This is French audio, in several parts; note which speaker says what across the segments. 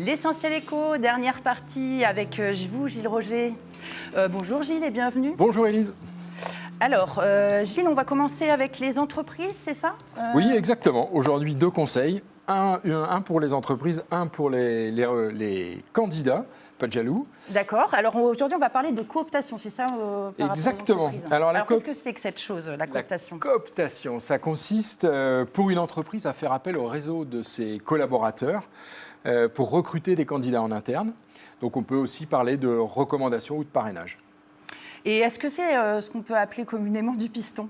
Speaker 1: L'Essentiel Éco, dernière partie avec vous, Gilles Roger. Bonjour Gilles et bienvenue.
Speaker 2: Bonjour Élise.
Speaker 1: Alors, Gilles, on va commencer avec les entreprises, c'est ça
Speaker 2: Oui, exactement. Aujourd'hui, 2 conseils. Un pour les entreprises, un pour les candidats. Pas de jaloux.
Speaker 1: D'accord. Alors aujourd'hui, on va parler de cooptation, c'est ça par
Speaker 2: Exactement.
Speaker 1: rapport aux entreprises.
Speaker 2: Alors
Speaker 1: qu'est-ce que c'est que cette chose, la cooptation?
Speaker 2: La cooptation, ça consiste pour une entreprise à faire appel au réseau de ses collaborateurs pour recruter des candidats en interne. Donc on peut aussi parler de recommandation ou de parrainage.
Speaker 1: Et est-ce que c'est ce qu'on peut appeler communément du piston?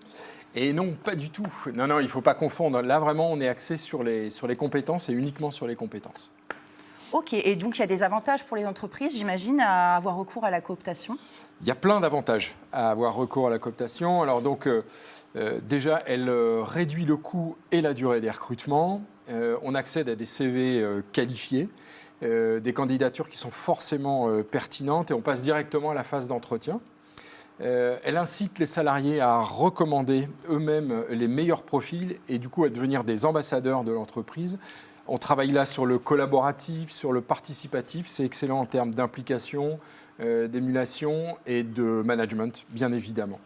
Speaker 2: Et non, pas du tout. Non, il ne faut pas confondre. Là, vraiment, on est axé sur les compétences et uniquement sur les compétences.
Speaker 1: Ok, et donc il y a des avantages pour les entreprises, j'imagine, à avoir recours à la cooptation?
Speaker 2: Il y a plein d'avantages à avoir recours à la cooptation. Alors donc, déjà, elle réduit le coût et la durée des recrutements. On accède à des CV qualifiés, des candidatures qui sont forcément pertinentes et on passe directement à la phase d'entretien. Elle incite les salariés à recommander eux-mêmes les meilleurs profils et du coup à devenir des ambassadeurs de l'entreprise. On travaille là sur le collaboratif, sur le participatif. C'est excellent en termes d'implication, d'émulation et de management, bien évidemment.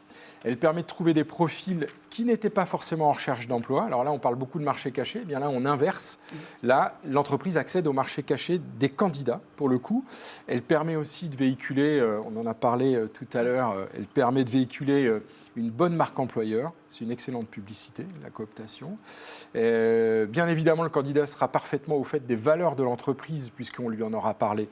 Speaker 2: Elle permet de trouver des profils qui n'étaient pas forcément en recherche d'emploi. Alors là, on parle beaucoup de marché caché. Eh bien là, on inverse. Là, l'entreprise accède au marché caché des candidats, pour le coup. Elle permet aussi de véhiculer, on en a parlé tout à l'heure, elle permet de véhiculer une bonne marque employeur. C'est une excellente publicité, la cooptation. Bien évidemment, le candidat sera parfaitement au fait des valeurs de l'entreprise, puisqu'on lui en aura parlé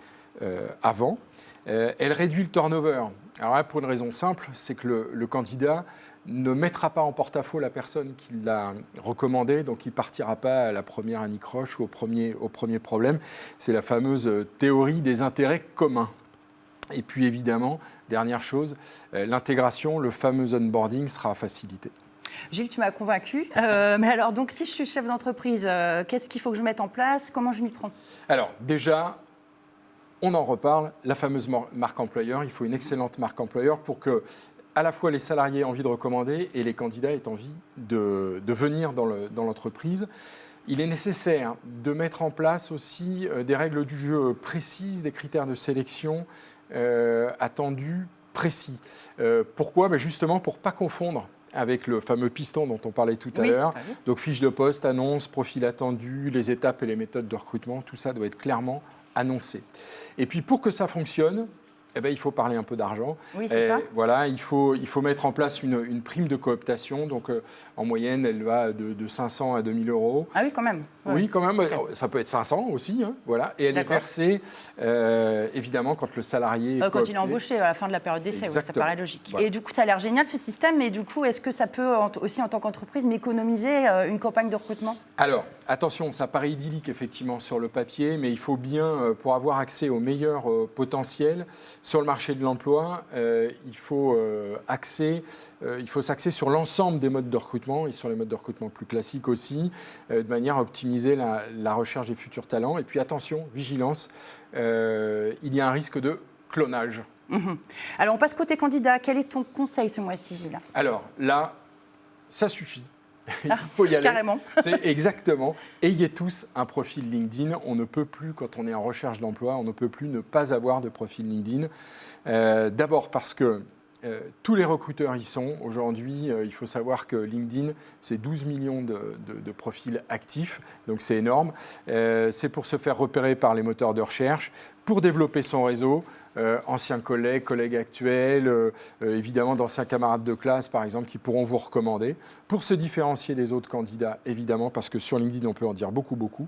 Speaker 2: avant. Elle réduit le turnover. Alors là, pour une raison simple, c'est que le candidat ne mettra pas en porte-à-faux la personne qui l'a recommandé, donc il ne partira pas à la première anicroche ou au premier problème. C'est la fameuse théorie des intérêts communs. Et puis évidemment, dernière chose, l'intégration, le fameux onboarding sera facilité.
Speaker 1: Gilles, tu m'as convaincu. Mais alors, donc, si je suis chef d'entreprise, qu'est-ce qu'il faut que je mette en place? Comment je m'y prends?
Speaker 2: Alors, déjà, on en reparle, la fameuse marque employeur. Il faut une excellente marque employeur pour que, à la fois, les salariés aient envie de recommander et les candidats aient envie de venir dans l'entreprise. Il est nécessaire de mettre en place aussi des règles du jeu précises, des critères de sélection attendus précis. Pourquoi? Justement, pour ne pas confondre avec le fameux piston dont on parlait tout à l'heure. Donc, fiche de poste, annonce, profil attendu, les étapes et les méthodes de recrutement, tout ça doit être clairement annoncé. Et puis, pour que ça fonctionne, il faut parler un peu d'argent.
Speaker 1: Oui, c'est ça.
Speaker 2: Voilà, il faut mettre en place une prime de cooptation. Donc, en moyenne, elle va de 500 à 2000 euros.
Speaker 1: Ah oui, quand même.
Speaker 2: Ouais. Oui, quand même. Okay. Ça peut être 500 aussi. Hein, voilà. Et elle est versée, évidemment, quand le salarié est coopté.
Speaker 1: Quand il est embauché, à la fin de la période d'essai, oui, ça paraît logique. Voilà. Et du coup, ça a l'air génial, ce système. Mais du coup, est-ce que ça peut aussi, en tant qu'entreprise, m'économiser une campagne de recrutement?
Speaker 2: Alors, attention, ça paraît idyllique, effectivement, sur le papier. Mais il faut bien, pour avoir accès au meilleur potentiel, sur le marché de l'emploi, il faut s'axer sur l'ensemble des modes de recrutement et sur les modes de recrutement plus classiques aussi, de manière à optimiser la recherche des futurs talents. Et puis attention, vigilance, il y a un risque de clonage.
Speaker 1: Alors on passe côté candidat. Quel est ton conseil ce mois-ci, Gilles?
Speaker 2: Alors là, ça suffit. Il faut y aller.
Speaker 1: Carrément.
Speaker 2: C'est exactement. Ayez tous un profil LinkedIn. On ne peut plus, quand on est en recherche d'emploi, on ne peut plus ne pas avoir de profil LinkedIn. D'abord parce que tous les recruteurs y sont. Aujourd'hui, il faut savoir que LinkedIn, c'est 12 millions de profils actifs, donc c'est énorme. C'est pour se faire repérer par les moteurs de recherche, pour développer son réseau, anciens collègues actuels, évidemment d'anciens camarades de classe, par exemple, qui pourront vous recommander, pour se différencier des autres candidats, évidemment, parce que sur LinkedIn, on peut en dire beaucoup,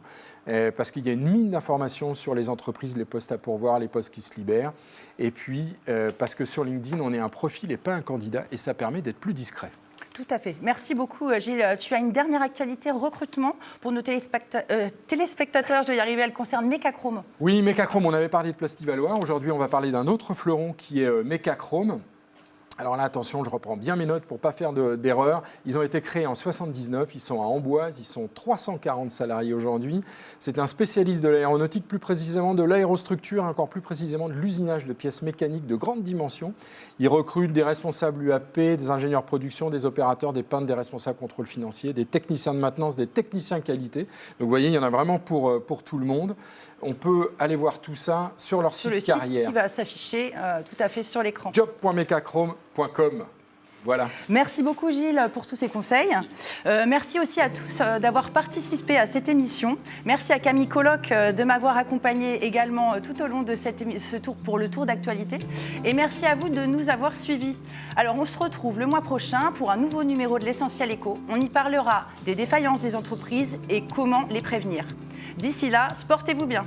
Speaker 2: parce qu'il y a une mine d'informations sur les entreprises, les postes à pourvoir, les postes qui se libèrent, et puis parce que sur LinkedIn, on est un profil et pas un candidat, et ça permet d'être plus discret.
Speaker 1: Tout à fait. Merci beaucoup, Gilles. Tu as une dernière actualité recrutement pour nos téléspectateurs. Je vais y arriver, elle concerne Mecachrome.
Speaker 2: Oui, Mecachrome, on avait parlé de Plastivalois. Aujourd'hui, on va parler d'un autre fleuron qui est Mecachrome. Alors là, attention, je reprends bien mes notes pour ne pas faire d'erreur. Ils ont été créés en 79, ils sont à Amboise, ils sont 340 salariés aujourd'hui. C'est un spécialiste de l'aéronautique, plus précisément de l'aérostructure, encore plus précisément de l'usinage de pièces mécaniques de grande dimension. Ils recrutent des responsables UAP, des ingénieurs production, des opérateurs, des peintres, des responsables contrôle financier, des techniciens de maintenance, des techniciens qualité. Donc vous voyez, il y en a vraiment pour tout le monde. On peut aller voir tout ça sur leur site carrière.
Speaker 1: Sur le site qui va s'afficher tout à fait sur l'écran.
Speaker 2: job.mecachrome.com. Voilà.
Speaker 1: Merci beaucoup Gilles pour tous ces conseils. Merci aussi à tous d'avoir participé à cette émission. Merci à Camille Colloc de m'avoir accompagné également tout au long de ce tour pour le tour d'actualité. Et merci à vous de nous avoir suivis. Alors on se retrouve le mois prochain pour un nouveau numéro de l'Essentiel Éco. On y parlera des défaillances des entreprises et comment les prévenir. D'ici là, portez-vous bien.